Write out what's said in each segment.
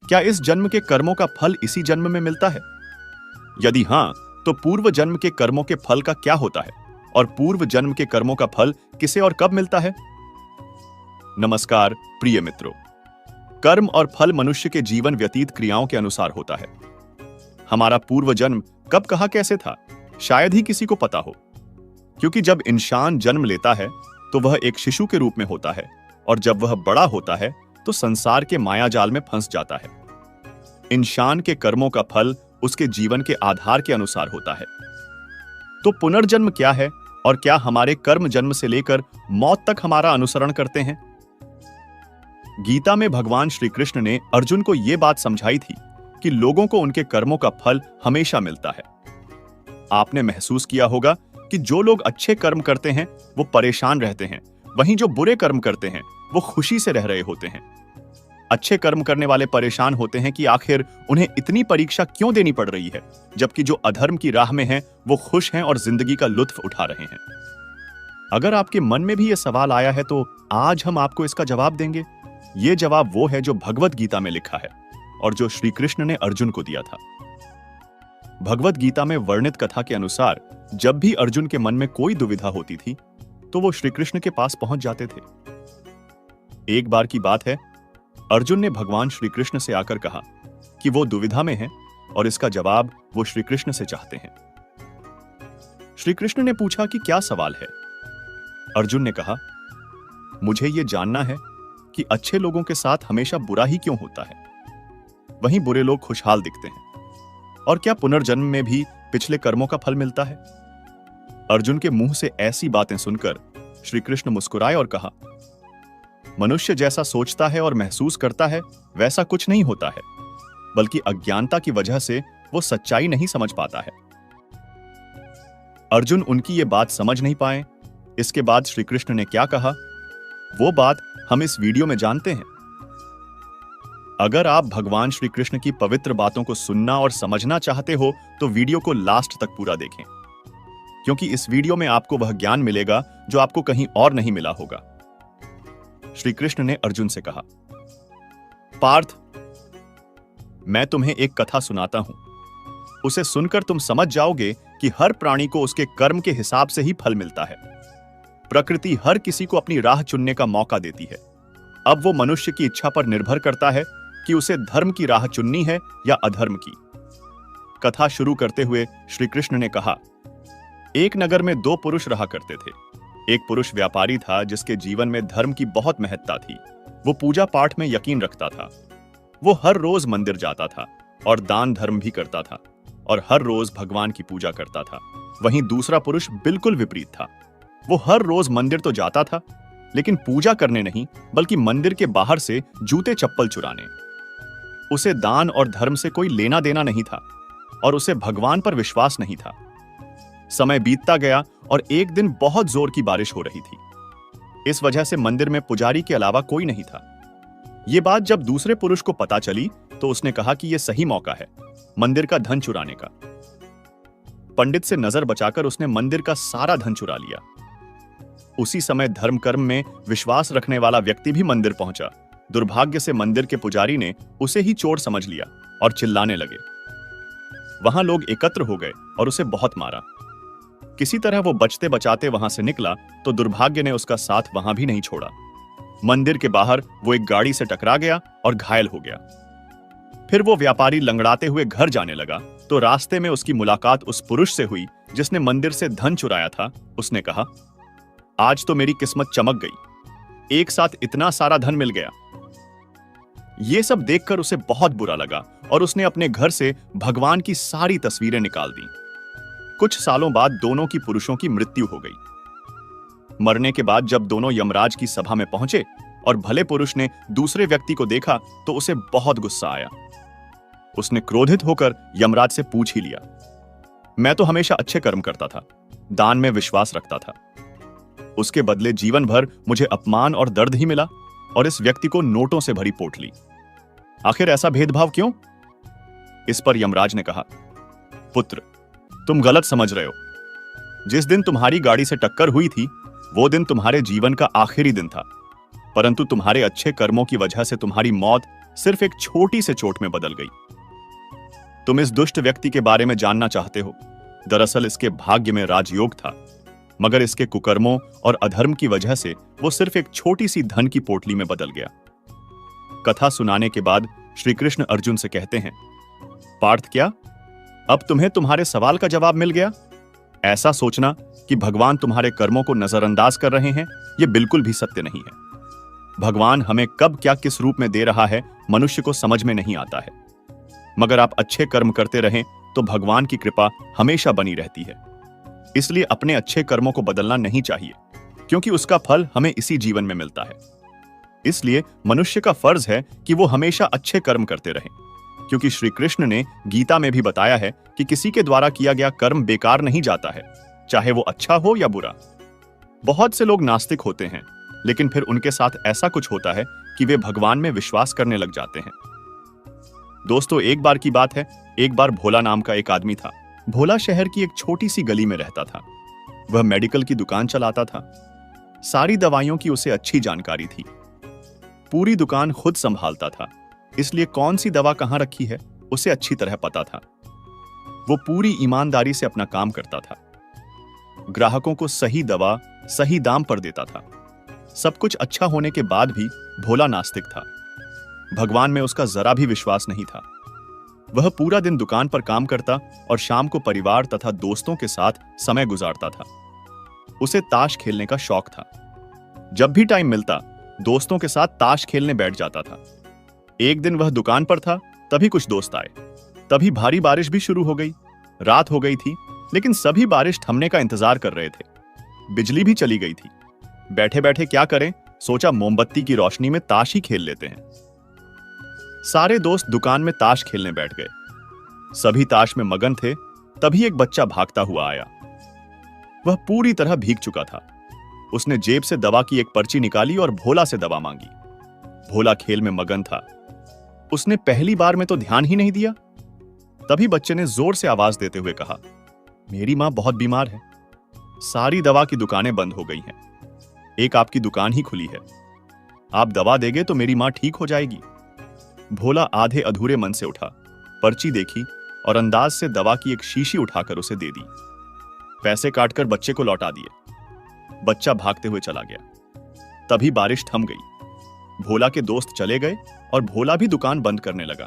क्या इस जन्म के कर्मों का फल इसी जन्म में मिलता है? यदि हां, तो पूर्व जन्म के कर्मों के फल का क्या होता है और पूर्व जन्म के कर्मों का फल किसे और कब मिलता है? नमस्कार प्रिय मित्रों। कर्म और फल मनुष्य के जीवन व्यतीत क्रियाओं के अनुसार होता है। हमारा पूर्व जन्म कब कहां कैसे था, शायद ही किसी को पता हो, क्योंकि जब इंसान जन्म लेता है तो वह एक शिशु के रूप में होता है और जब वह बड़ा होता है तो संसार के मायाजाल में फंस जाता है। इंसान के कर्मों का फल उसके जीवन के आधार के अनुसार होता है। तो पुनर्जन्म क्या है और क्या हमारे कर्म जन्म से लेकर मौत तक हमारा अनुसरण करते हैं? गीता में भगवान श्री कृष्ण ने अर्जुन को यह बात समझाई थी कि लोगों को उनके कर्मों का फल हमेशा मिलता है। आपने महसूस किया होगा कि जो लोग अच्छे कर्म करते हैं वो परेशान रहते हैं, वहीं जो बुरे कर्म करते हैं वो खुशी से रह रहे होते हैं। अच्छे कर्म करने वाले परेशान होते हैं कि आखिर उन्हें इतनी परीक्षा क्यों देनी पड़ रही है, जबकि जो अधर्म की राह में हैं वो खुश हैं और जिंदगी का लुत्फ उठा रहे हैं। अगर आपके मन में भी यह सवाल आया है तो आज हम आपको इसका जवाब देंगे। ये जवाब वो है जो भगवत गीता में लिखा है और जो श्री कृष्ण ने अर्जुन को दिया था। भगवत गीता में वर्णित कथा के अनुसार जब भी अर्जुन के मन में कोई दुविधा होती थी तो वो श्री कृष्ण के पास पहुंच जाते थे। एक बार की बात है, अर्जुन ने भगवान श्री कृष्ण से आकर कहा कि वो दुविधा में है और इसका जवाब वो श्री कृष्ण से चाहते हैं। श्री कृष्ण ने पूछा कि क्या सवाल है? अर्जुन ने कहा, मुझे ये जानना है कि अच्छे लोगों के साथ हमेशा बुरा ही क्यों होता है, वहीं बुरे लोग खुशहाल दिखते हैं, और क्या पुनर्जन्म में भी पिछले कर्मों का फल मिलता है? अर्जुन के मुंह से ऐसी बातें सुनकर श्री कृष्ण मुस्कुराए और कहा, मनुष्य जैसा सोचता है और महसूस करता है वैसा कुछ नहीं होता है, बल्कि अज्ञानता की वजह से वो सच्चाई नहीं समझ पाता है। अर्जुन उनकी ये बात समझ नहीं पाए। इसके बाद श्री कृष्ण ने क्या कहा, वो बात हम इस वीडियो में जानते हैं। अगर आप भगवान श्री कृष्ण की पवित्र बातों को सुनना और समझना चाहते हो तो वीडियो को लास्ट तक पूरा देखें, क्योंकि इस वीडियो में आपको वह ज्ञान मिलेगा जो आपको कहीं और नहीं मिला होगा। श्री कृष्ण ने अर्जुन से कहा, पार्थ, मैं तुम्हें एक कथा सुनाता हूं। उसे सुनकर तुम समझ जाओगे कि हर प्राणी को उसके कर्म के हिसाब से ही फल मिलता है। प्रकृति हर किसी को अपनी राह चुनने का मौका देती है। अब वो मनुष्य की इच्छा पर निर्भर करता है कि उसे धर्म की राह चुननी है या अधर्म की। कथा शुरू करते हुए श्री कृष्ण ने कहा, एक नगर में दो पुरुष रहा करते थे। एक पुरुष व्यापारी था जिसके जीवन में धर्म की बहुत महत्ता थी। वो पूजा पाठ में यकीन रखता था। वो हर रोज मंदिर जाता था और दान धर्म भी करता था और हर रोज भगवान की पूजा करता था। वहीं दूसरा पुरुष बिल्कुल विपरीत था। वो हर रोज मंदिर तो जाता था, लेकिन पूजा करने नहीं, बल्कि मंदिर के बाहर से जूते चप्पल चुराने। उसे दान और धर्म से कोई लेना देना नहीं था और उसे भगवान पर विश्वास नहीं था। समय बीतता गया और एक दिन बहुत जोर की बारिश हो रही थी। इस वजह से मंदिर में पुजारी के अलावा कोई नहीं था। यह बात जब दूसरे पुरुष को पता चली तो उसने कहा कि यह सही मौका है मंदिर का धन चुराने का। पंडित से नजर बचाकर उसने मंदिर का सारा धन चुरा लिया। उसी समय धर्म कर्म में विश्वास रखने वाला व्यक्ति भी मंदिर पहुंचा। दुर्भाग्य से मंदिर के पुजारी ने उसे ही चोर समझ लिया और चिल्लाने लगे। वहां लोग एकत्र हो गए और उसे बहुत मारा। किसी तरह वो बचते बचाते वहां से निकला तो दुर्भाग्य ने उसका साथ वहां भी नहीं छोड़ा। मंदिर के बाहर वो एक गाड़ी से टकरा गया और घायल हो गया। फिर वो व्यापारी लंगड़ाते हुए घर जाने लगा तो रास्ते में उसकी मुलाकात उस पुरुष से हुई जिसने मंदिर से धन चुराया था। उसने कहा, आज तो मेरी किस्मत चमक गई, एक साथ इतना सारा धन मिल गया। यह सब देखकर उसे बहुत बुरा लगा और उसने अपने घर से भगवान की सारी तस्वीरें निकाल दी। कुछ सालों बाद दोनों की पुरुषों की मृत्यु हो गई। मरने के बाद जब दोनों यमराज की सभा में पहुंचे और भले पुरुष ने दूसरे व्यक्ति को देखा तो उसे बहुत गुस्सा आया। उसने क्रोधित होकर यमराज से पूछ ही लिया, मैं तो हमेशा अच्छे कर्म करता था, दान में विश्वास रखता था, उसके बदले जीवन भर मुझे अपमान और दर्द ही मिला और इस व्यक्ति को नोटों से भरी पोटली। आखिर ऐसा भेदभाव क्यों? इस पर यमराज ने कहा, पुत्र, तुम गलत समझ रहे हो। जिस दिन तुम्हारी गाड़ी से टक्कर हुई थी वो दिन तुम्हारे जीवन का आखिरी दिन था, परंतु तुम्हारे अच्छे कर्मों की वजह से तुम्हारी मौत सिर्फ एक छोटी से चोट में बदल गई। तुम इस दुष्ट व्यक्ति के बारे में जानना चाहते हो। दरअसल इसके भाग्य में राजयोग था, मगर इसके कुकर्मों और अधर्म की वजह से वो सिर्फ एक छोटी सी धन की पोटली में बदल गया। कथा सुनाने के बाद श्री कृष्ण अर्जुन से कहते हैं, पार्थ, क्या अब तुम्हें तुम्हारे सवाल का जवाब मिल गया? ऐसा सोचना कि भगवान तुम्हारे कर्मों को नजरअंदाज कर रहे हैं, यह बिल्कुल भी सत्य नहीं है। भगवान हमें कब क्या किस रूप में दे रहा है मनुष्य को समझ में नहीं आता है, मगर आप अच्छे कर्म करते रहें तो भगवान की कृपा हमेशा बनी रहती है। इसलिए अपने अच्छे कर्मों को बदलना नहीं चाहिए, क्योंकि उसका फल हमें इसी जीवन में मिलता है। इसलिए मनुष्य का फर्ज है कि वो हमेशा अच्छे कर्म करते रहें, क्योंकि श्री कृष्ण ने गीता में भी बताया है कि किसी के द्वारा किया गया कर्म बेकार नहीं जाता है, चाहे वो अच्छा हो या बुरा। बहुत से लोग नास्तिक होते हैं, लेकिन फिर उनके साथ ऐसा कुछ होता है कि वे भगवान में विश्वास करने लग जाते हैं। दोस्तों, एक बार की बात है, एक बार भोला नाम का एक आदमी था। भोला शहर की एक छोटी सी गली में रहता था। वह मेडिकल की दुकान चलाता था। सारी दवाइयों की उसे अच्छी जानकारी थी। पूरी दुकान खुद संभालता था, इसलिए कौन सी दवा कहां रखी है उसे अच्छी तरह पता था। वो पूरी ईमानदारी से अपना काम करता था। ग्राहकों को सही दवा सही दाम पर देता था। सब कुछ अच्छा होने के बाद भी भोला नास्तिक था। भगवान में उसका जरा भी विश्वास नहीं था। वह पूरा दिन दुकान पर काम करता और शाम को परिवार तथा दोस्तों के साथ समय गुजारता था। उसे ताश खेलने का शौक था। जब भी टाइम मिलता दोस्तों के साथ ताश खेलने बैठ जाता था। एक दिन वह दुकान पर था, तभी कुछ दोस्त आए। तभी भारी बारिश भी शुरू हो गई। रात हो गई थी, लेकिन सभी बारिश थमने का इंतजार कर रहे थे। बिजली भी चली गई थी। बैठे बैठे क्या करें, सोचा मोमबत्ती की रोशनी में ताश ही खेल लेते हैं। सारे दोस्त दुकान में ताश खेलने बैठ गए। सभी ताश में मगन थे। तभी एक बच्चा भागता हुआ आया। वह पूरी तरह भीग चुका था। उसने जेब से दवा की एक पर्ची निकाली और भोला से दवा मांगी। भोला खेल में मगन था। उसने पहली बार में तो ध्यान ही नहीं दिया। तभी बच्चे ने जोर से आवाज देते हुए कहा, मेरी मां बहुत बीमार है। सारी दवा की दुकानें बंद हो गई हैं। एक आपकी दुकान ही खुली है। आप दवा देंगे तो मेरी मां ठीक हो जाएगी। भोला आधे अधूरे मन से उठा, पर्ची देखी और अंदाज से दवा की एक शीशी उठाकर उसे दे दी। पैसे काटकर बच्चे को लौटा दिए। बच्चा भागते हुए चला गया। तभी बारिश थम गई। भोला के दोस्त चले गए और भोला भी दुकान बंद करने लगा।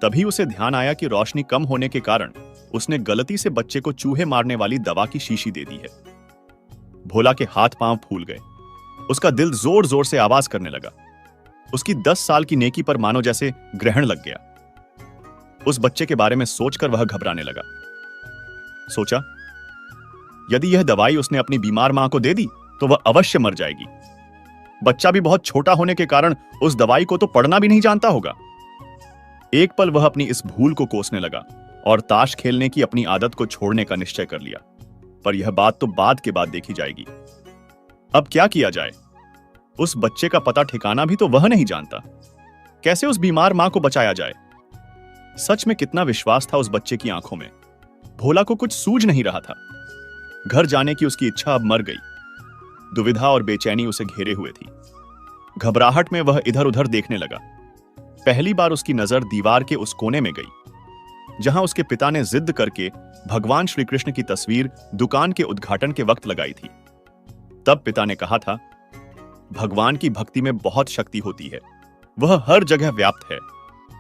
तभी उसे ध्यान आया कि रोशनी कम होने के कारण उसने गलती से बच्चे को चूहे मारने वाली दवा की शीशी दे दी है। भोला के हाथ पांव फूल गए। उसका दिल जोर जोर से आवाज करने लगा। उसकी 10 साल की नेकी पर मानो जैसे ग्रहण लग गया। उस बच्चे के बारे में सोचकर वह घबराने लगा। सोचा, यदि यह दवाई उसने अपनी बीमार मां को दे दी तो वह अवश्य मर जाएगी। बच्चा भी बहुत छोटा होने के कारण उस दवाई को तो पढ़ना भी नहीं जानता होगा। एक पल वह अपनी इस भूल को कोसने लगा और ताश खेलने की अपनी आदत को छोड़ने का निश्चय कर लिया। पर यह बात तो बाद के बाद देखी जाएगी। अब क्या किया जाए? उस बच्चे का पता ठिकाना भी तो वह नहीं जानता। कैसे उस बीमार मां को बचाया जाए? सच में कितना विश्वास था उस बच्चे की आंखों में। भोला को कुछ सूझ नहीं रहा था। घर जाने की उसकी इच्छा अब मर गई। दुविधा और बेचैनी उसे घेरे हुए थी। घबराहट में वह इधर उधर देखने लगा। पहली बार उसकी नजर दीवार के उस कोने में गई जहां उसके पिता ने जिद करके भगवान श्री कृष्ण की तस्वीर दुकान के उद्घाटन के वक्त लगाई थी। तब पिता ने कहा था, भगवान की भक्ति में बहुत शक्ति होती है। वह हर जगह व्याप्त है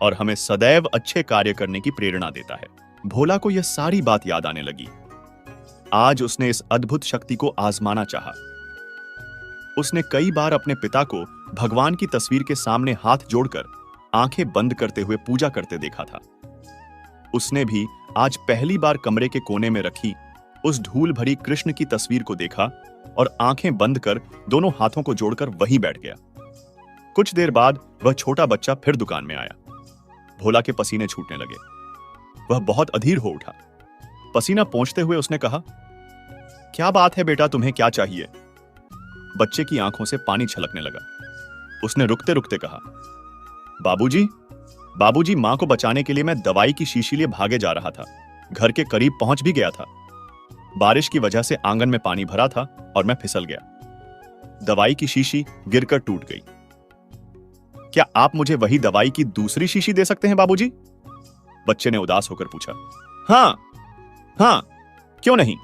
और हमें सदैव अच्छे कार्य करने की प्रेरणा देता है। भोला को यह सारी बात याद आने लगी। आज उसने इस अद्भुत शक्ति को आजमाना चाहा। उसने कई बार अपने पिता को भगवान की तस्वीर के सामने हाथ जोड़कर आंखें बंद करते हुए पूजा करते देखा था। उसने भी आज पहली बार कमरे के कोने में रखी उस धूल भरी कृष्ण की तस्वीर को देखा और आंखें बंद कर दोनों हाथों को जोड़कर वहीं बैठ गया। कुछ देर बाद वह छोटा बच्चा फिर दुकान में आया। भोला के पसीने छूटने लगे। वह बहुत अधीर हो उठा। पसीना पोंछते हुए उसने कहा, क्या बात है बेटा, तुम्हें क्या चाहिए? बच्चे की आंखों से पानी छलकने लगा। उसने रुकते रुकते कहा, बाबूजी, मां को बचाने के लिए मैं दवाई की शीशी लिए भागे जा रहा था। घर के करीब पहुंच भी गया था। बारिश की वजह से आंगन में पानी भरा था और मैं फिसल गया। दवाई की शीशी गिरकर टूट गई। क्या आप मुझे वही दवाई की दूसरी शीशी दे सकते हैं बाबूजी? बच्चे ने उदास होकर पूछा। हाँ हाँ, क्यों नहीं।